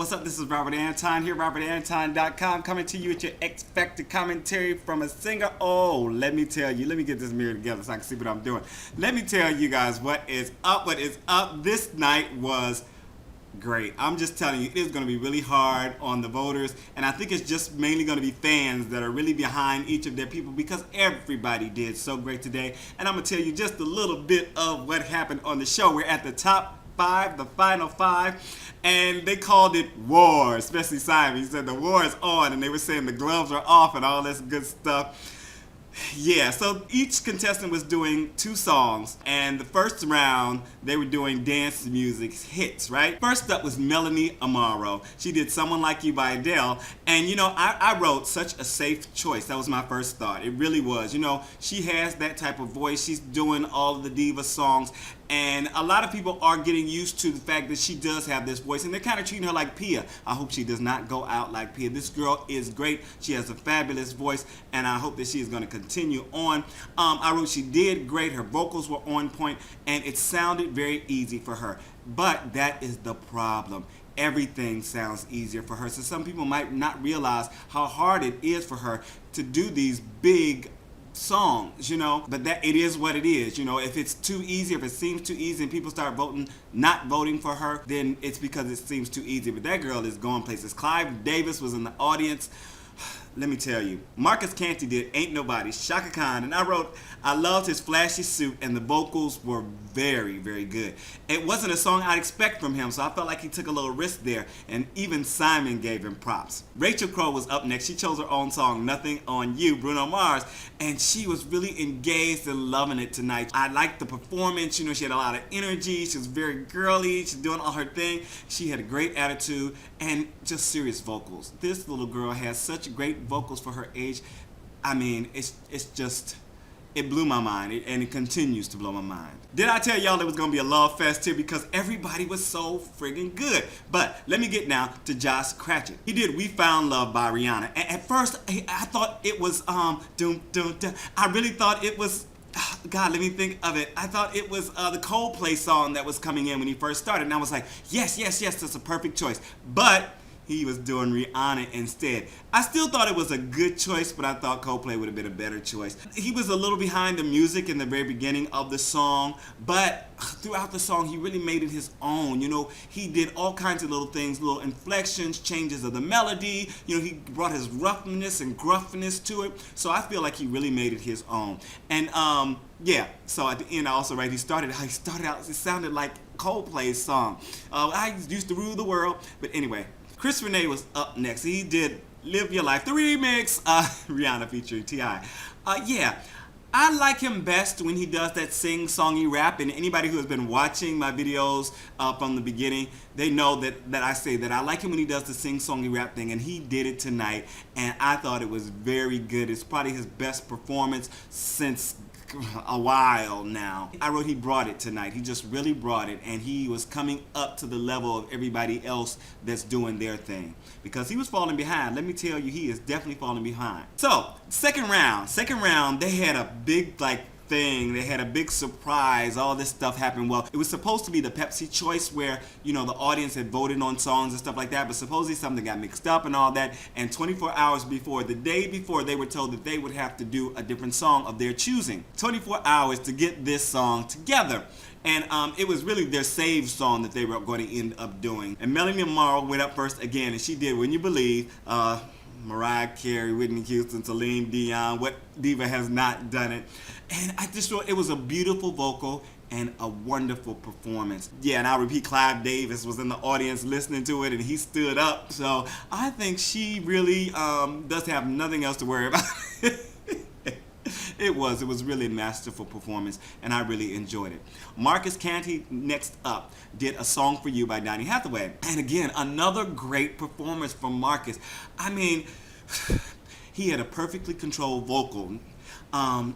What's up? This is Robert Anton here, robertanton.com, coming to you with your Xfactor commentary from a singer. Oh, let me tell you, let me get this mirror together so I can see what I'm doing. Let me tell you guys what is up. This night was great. I'm just telling you, it is going to be really hard on the voters, and I think it's just mainly going to be fans that are really behind each of their people because everybody did so great today. And I'm going to tell you just a little bit of what happened on the show. We're at the top five, the final five, and they called it war, especially Simon. He said the war is on, and they were saying the gloves are off and all this good stuff. Yeah, so each contestant was doing two songs, and the first round they were doing dance music hits, right? First up was Melanie Amaro. She did Someone Like You by Adele, and you know, I wrote such a safe choice. That was my first thought. It really was. You know, she has that type of voice. She's doing all of the diva songs, and a lot of people are getting used to the fact that she does have this voice, and they're kind of treating her like Pia. I hope she does not go out like Pia. This girl is great. She has a fabulous voice, and I hope that she is going to continue on. I wrote she did great. Her vocals were on point, and it sounded very easy for her. But that is the problem. Everything sounds easier for her. So some people might not realize how hard it is for her to do these big songs, you know, but that it is what it is. You know, if it's too easy, if it seems too easy and people start not voting for her, then it's because it seems too easy. But that girl is going places. Clive Davis was in the audience. Let me tell you, Canty did Ain't Nobody, Chaka Khan, and I wrote, I loved his flashy suit, and the vocals were very, very good. It wasn't a song I'd expect from him, so I felt like he took a little risk there, and even Simon gave him props. Rachel Crow was up next. She chose her own song, Nothing on You, Bruno Mars, and she was really engaged and loving it tonight. I liked the performance. You know, she had a lot of energy. She was very girly. She's doing all her thing. She had a great attitude and just serious vocals. This little girl has such great vocals for her age. I mean, it's just, it blew my mind, and it continues to blow my mind. Did I tell y'all there was gonna be a love fest here because everybody was so friggin' good? But let me get now to Josh Krajcik. He did We Found Love by Rihanna. And at first, I thought it was doom doom doom. I really thought it was, God, let me think of it. I thought it was the Coldplay song that was coming in when he first started, and I was like, yes, that's a perfect choice. But he was doing Rihanna instead. I still thought it was a good choice, but I thought Coldplay would have been a better choice. He was a little behind the music in the very beginning of the song, but throughout the song, he really made it his own. You know, he did all kinds of little things, little inflections, changes of the melody. You know, he brought his roughness and gruffness to it. So I feel like he really made it his own. And yeah, so at the end, I also write, he started out, it sounded like Coldplay's song. I used to rule the world, but anyway. Rene was up next. He did Live Your Life, the remix, Rihanna featuring T.I. Yeah, I like him best when he does that sing-songy rap, and anybody who has been watching my videos from the beginning, they know that I say that I like him when he does the sing-songy rap thing, and he did it tonight, and I thought it was very good. It's probably his best performance since a while now. I wrote he brought it tonight. He just really brought it, and he was coming up to the level of everybody else that's doing their thing, because he was falling behind. Let me tell you, he is definitely falling behind. So second round, they had a big thing. They had a big surprise. All this stuff happened. Well, it was supposed to be the Pepsi choice where, you know, the audience had voted on songs and stuff like that, but supposedly something got mixed up and all that, and 24 hours before, the day before, they were told that they would have to do a different song of their choosing. 24 hours to get this song together. And it was really their saved song that they were going to end up doing. And Melanie Amaro went up first again, and she did When You Believe. Mariah, Carey, Whitney Houston, Celine Dion. What diva has not done it? And I just thought it was a beautiful vocal and a wonderful performance. Yeah, and I'll repeat, Clive Davis was in the audience listening to it, and he stood up. So I think she really does have nothing else to worry about. It was really a masterful performance, and I really enjoyed it. Canty, next up, did A Song for You by Donny Hathaway. And again, another great performance from Marcus. I mean, he had a perfectly controlled vocal.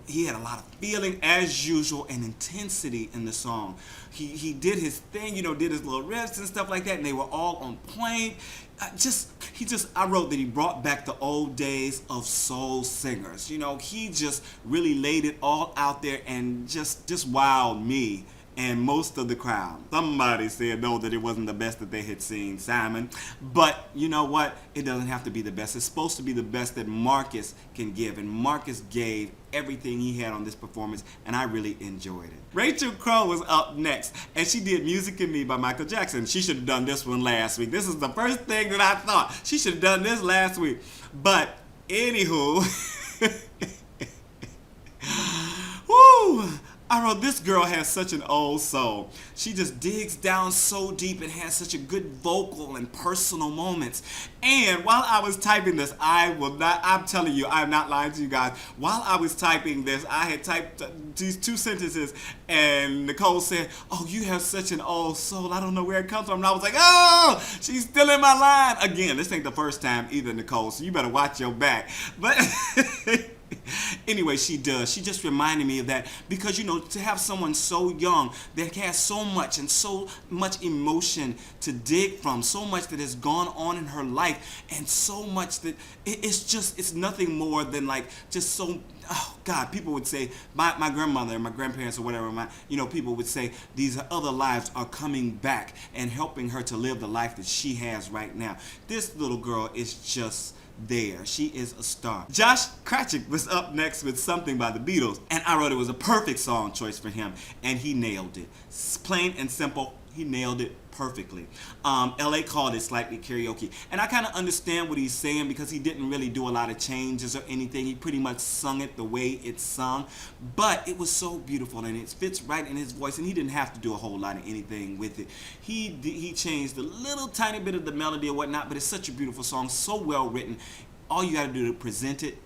He had a lot of feeling as usual and intensity in the song. He did his thing, you know, did his little riffs and stuff like that, and they were all on point. I wrote that he brought back the old days of soul singers. You know, he just really laid it all out there and just wowed me and most of the crowd. Somebody said, no, that it wasn't the best that they had seen, Simon. But you know what? It doesn't have to be the best. It's supposed to be the best that Marcus can give. And Marcus gave everything he had on this performance, and I really enjoyed it. Rachel Crow was up next, and she did Music and Me by Michael Jackson. She should have done this one last week. This is the first thing that I thought. She should have done this last week. But anywho, woo! I wrote, this girl has such an old soul. She just digs down so deep and has such a good vocal and personal moments. And while I was typing this, I'm telling you, I'm not lying to you guys. While I was typing this, I had typed these two sentences, and Nicole said, oh, you have such an old soul. I don't know where it comes from. And I was like, oh, she's still in my line. Again, this ain't the first time either, Nicole, so you better watch your back. But anyway, she does. She just reminded me of that because, you know, to have someone so young that has so much and so much emotion to dig from, so much that has gone on in her life, and so much that it's nothing more than like just so, oh God, people would say, my grandmother and my grandparents or whatever, people would say these other lives are coming back and helping her to live the life that she has right now. This little girl is just there. She is a star. Josh Krajcik was up next with Something by the Beatles, and I wrote it was a perfect song choice for him, and he nailed it. It's plain and simple, he nailed it perfectly. LA called it slightly karaoke, and I kind of understand what he's saying because he didn't really do a lot of changes or anything. He pretty much sung it the way it's sung, but it was so beautiful and it fits right in his voice, and he didn't have to do a whole lot of anything with it. He changed a little tiny bit of the melody or whatnot, but it's such a beautiful song, so well written. All you got to do to present it,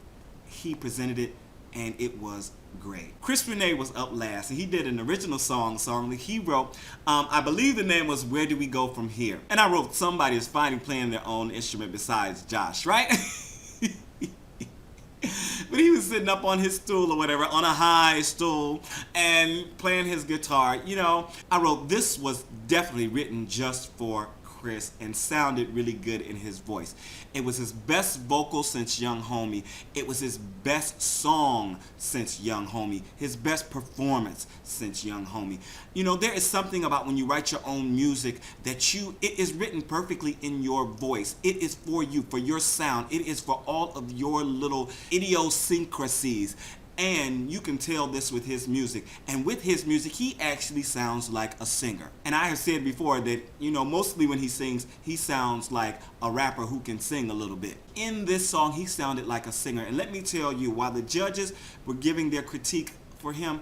he presented it, and it was great. Rene was up last, and he did an original song that he wrote. I believe the name was Where Do We Go From Here? And I wrote, somebody is finally playing their own instrument besides Josh, right? But he was sitting up on his stool or whatever, on a high stool, and playing his guitar. You know, I wrote, this was definitely written just for Chris and sounded really good in his voice. It was his best vocal since Young Homie. It was his best song since Young Homie. His best performance since Young Homie. You know, there is something about when you write your own music that it is written perfectly in your voice. It is for you, for your sound. It is for all of your little idiosyncrasies. And you can tell this with his music. And with his music, he actually sounds like a singer. And I have said before that, you know, mostly when he sings, he sounds like a rapper who can sing a little bit. In this song, he sounded like a singer. And let me tell you, while the judges were giving their critique for him,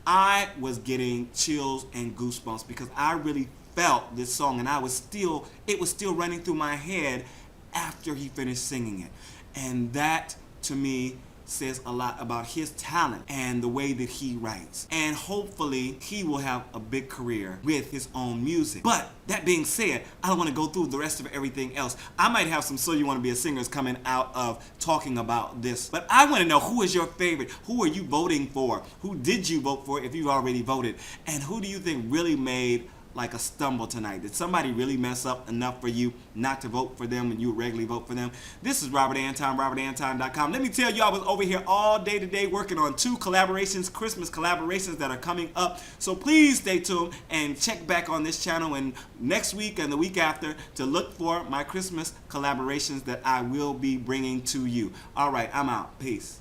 I was getting chills and goosebumps because I really felt this song, and it was still running through my head after he finished singing it. And that, to me, says a lot about his talent and the way that he writes. And hopefully he will have a big career with his own music. But that being said, I don't want to go through the rest of everything else. I might have some So You Want to Be a Singers coming out of talking about this. But I want to know, who is your favorite? Who are you voting for? Who did you vote for if you already voted? And who do you think really made like a stumble tonight? Did somebody really mess up enough for you not to vote for them when you regularly vote for them? This is Robert Anton, robertanton.com. Let me tell you, I was over here all day today working on 2 collaborations, Christmas collaborations that are coming up. So please stay tuned and check back on this channel and next week and the week after to look for my Christmas collaborations that I will be bringing to you. All right, I'm out. Peace.